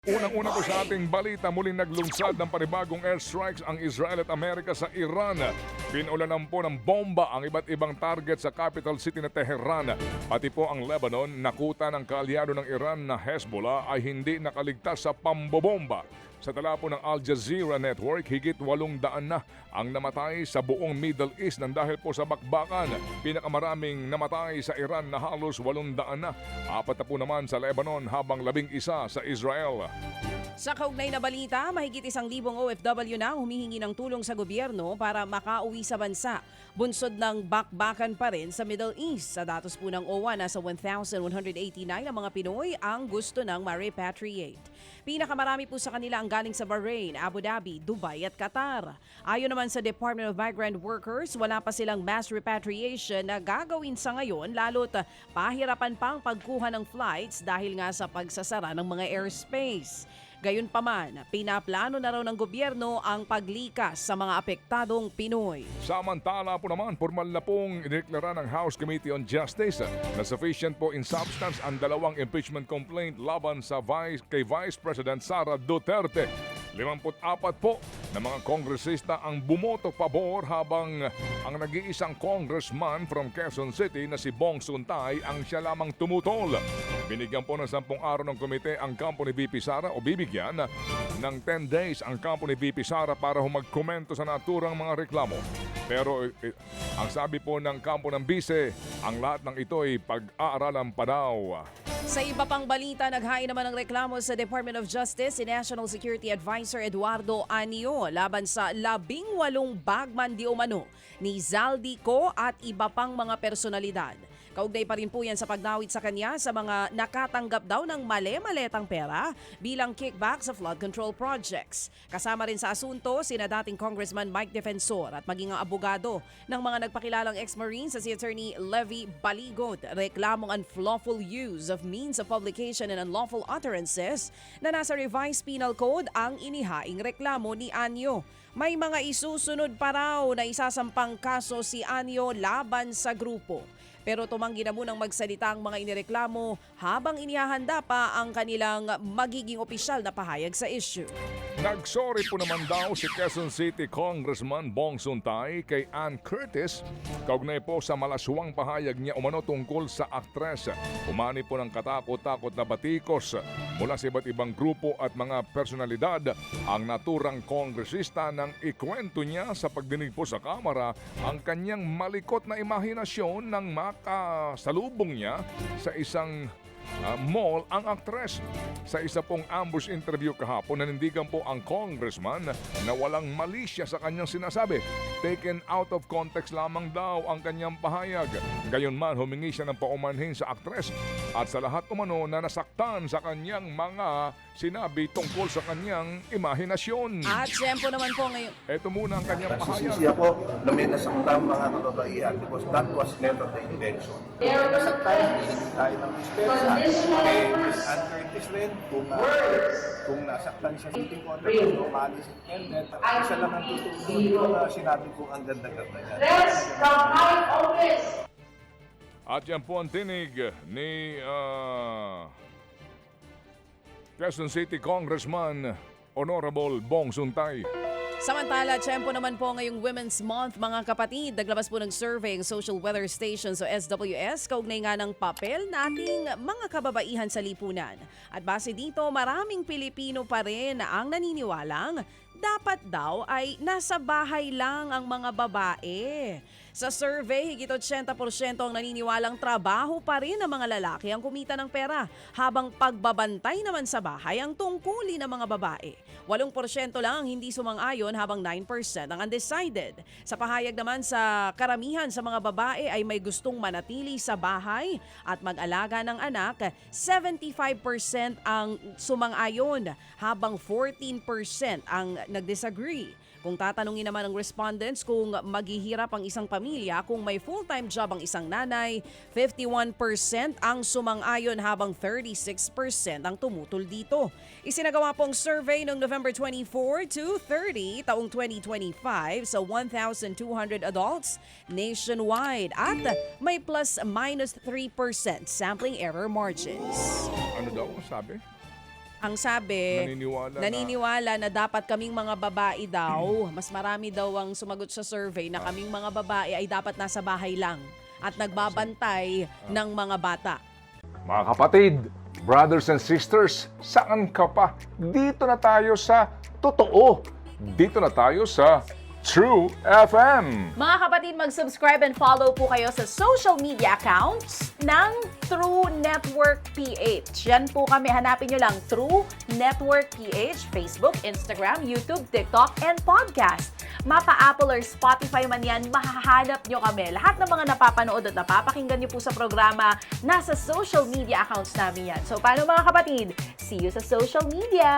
Unang-una po sa ating balita, muling naglungsad ng panibagong airstrikes ang Israel at Amerika sa Iran. Pinulanan po ng bomba ang iba't ibang target sa capital city na Tehran. Pati po ang Lebanon, nakuta ng kaalyado ng Iran na Hezbollah ay hindi nakaligtas sa pambobomba. Sa tala po ng Al Jazeera Network, higit 800 na ang namatay sa buong Middle East nang dahil po sa bakbakan. Pinakamaraming namatay sa Iran na halos 800 na. 4 na po naman sa Lebanon habang 11 sa Israel. Sa kaugnay na balita, mahigit 1,000 OFW na humihingi ng tulong sa gobyerno para makauwi sa bansa. Bunsod ng bakbakan pa rin sa Middle East. Sa datos po ng OWA, nasa 1,189 ang mga Pinoy ang gusto ng ma-repatriate. Pinakamarami po sa kanila ang galing sa Bahrain, Abu Dhabi, Dubai at Qatar. Ayon naman sa Department of Migrant Workers, wala pa silang mass repatriation na gagawin sa ngayon, lalo't pahirapan pa ang pagkuha ng flights dahil nga sa pagsasara ng mga airspace. Gayunpaman, pinaplano na raw ng gobyerno ang paglikas sa mga apektadong Pinoy. Samantala po naman, formal na pong inideklara ng House Committee on Justice na sufficient po in substance ang dalawang impeachment complaint laban sa kay Vice President Sara Duterte. 54 po na mga kongresista ang bumoto pabor habang ang nag-iisang congressman from Quezon City na si Bong Suntay ang siya lamang tumutol. Binigyan po ng 10 araw ng komite ang kampo ni VP Sara o bibigyan ng 10 days ang kampo ni VP Sara para magkomento sa naturang mga reklamo. Pero ang sabi po ng kampo ng bise, ang lahat ng ito ay pag-aaralan pa daw. Sa iba pang balita, naghain naman ng reklamo sa Department of Justice si National Security Advisor Eduardo Anio laban sa 18 bagman di umano ni Zaldico at iba pang mga personalidad. Kaugnay pa rin po yan sa pagdawit sa kanya sa mga nakatanggap daw ng male-maletang pera bilang kickback sa flood control projects. Kasama rin sa asunto sina dating Congressman Mike Defensor at maging ang abogado ng mga nagpakilalang ex-Marines sa si Attorney Levy Baligot. Reklamong unlawful use of means of publication and unlawful utterances na nasa revised penal code ang inihaing reklamo ni Anyo. May mga isusunod pa raw na isasampang kaso si Anyo laban sa grupo. Pero tumanggi na munang magsalita ang mga inireklamo habang inihahanda pa ang kanilang magiging opisyal na pahayag sa issue. Nagsorry po naman daw si Quezon City Congressman Bong Suntay kay Ann Curtis kaugnay po sa malaswang pahayag niya umano tungkol sa aktres. Umani po ng katakot-takot na batikos mula sa iba't ibang grupo at mga personalidad ang naturang kongresista nang ikwento niya sa pagdinig po sa kamera ang kanyang malikot na imahinasyon ng makasalubong niya sa isang mall ang aktres. Sa isa pong ambush interview kahapon, nanindigan po ang congressman na walang mali siya sa kanyang sinasabi. Taken out of context lamang daw ang kanyang pahayag. Gayunman, humingi siya ng paumanhin sa aktres at sa lahat umano na nasaktan sa kanyang mga sinabi tungkol sa kanyang imahinasyon. At siyempre naman po ngayon. Ito muna ang kanyang pahayag. Nagsisisi ako na may nasaktan mga kababaihan because that was never the intention. Nasaktan, hindi tayo ng dispensa. Kay Miss Ann Curtis rin, kung nasaktan siya, hindi ko ang normali si Internet. Isa lang ang tutulong na sinabi ko ang ganda-ganda niya. At yan po ang tinig ni Quezon City Congressman Honorable Bong Suntay. Samantala, tiyempo naman po ngayong Women's Month, mga kapatid. Naglabas po ng survey ang Social Weather Station o SWS kaugnay nga ng papel nating mga kababaihan sa lipunan. At base dito, maraming Pilipino pa rin ang naniniwalang dapat daw ay nasa bahay lang ang mga babae. Sa survey, higit 80% ang naniniwalang trabaho pa rin ng mga lalaki ang kumita ng pera, habang pagbabantay naman sa bahay ang tungkulin ng mga babae. 8% lang ang hindi sumang-ayon habang 9% ang undecided. Sa pahayag naman sa karamihan sa mga babae ay may gustong manatili sa bahay at mag-alaga ng anak, 75% ang sumang-ayon habang 14% ang nag-disagree. Kung tatanungin naman ng respondents kung maghihirap ang isang pamilya kung may full-time job ang isang nanay, 51% ang sumang-ayon habang 36% ang tumutol dito. Isinagawa pong survey noong November 24 to 30 taong 2025 sa 1,200 adults nationwide at may plus-minus 3% sampling error margins. Ano daw sabi? Ang sabi, naniniwala na dapat kaming mga babae daw, mas marami daw ang sumagot sa survey na kaming mga babae ay dapat nasa bahay lang at nagbabantay ng mga bata. Mga kapatid, brothers and sisters, saan ka pa? Dito na tayo sa totoo. Dito na tayo sa True FM. Mga kapatid, mag-subscribe and follow po kayo sa social media accounts ng True Network PH. Yan po kami. Hanapin nyo lang True Network PH, Facebook, Instagram, YouTube, TikTok, and podcast. Mapa Apple or Spotify man yan, mahahanap nyo kami. Lahat ng mga napapanood at napapakinggan nyo po sa programa, nasa social media accounts namin yan. So, paano mga kapatid? See you sa social media!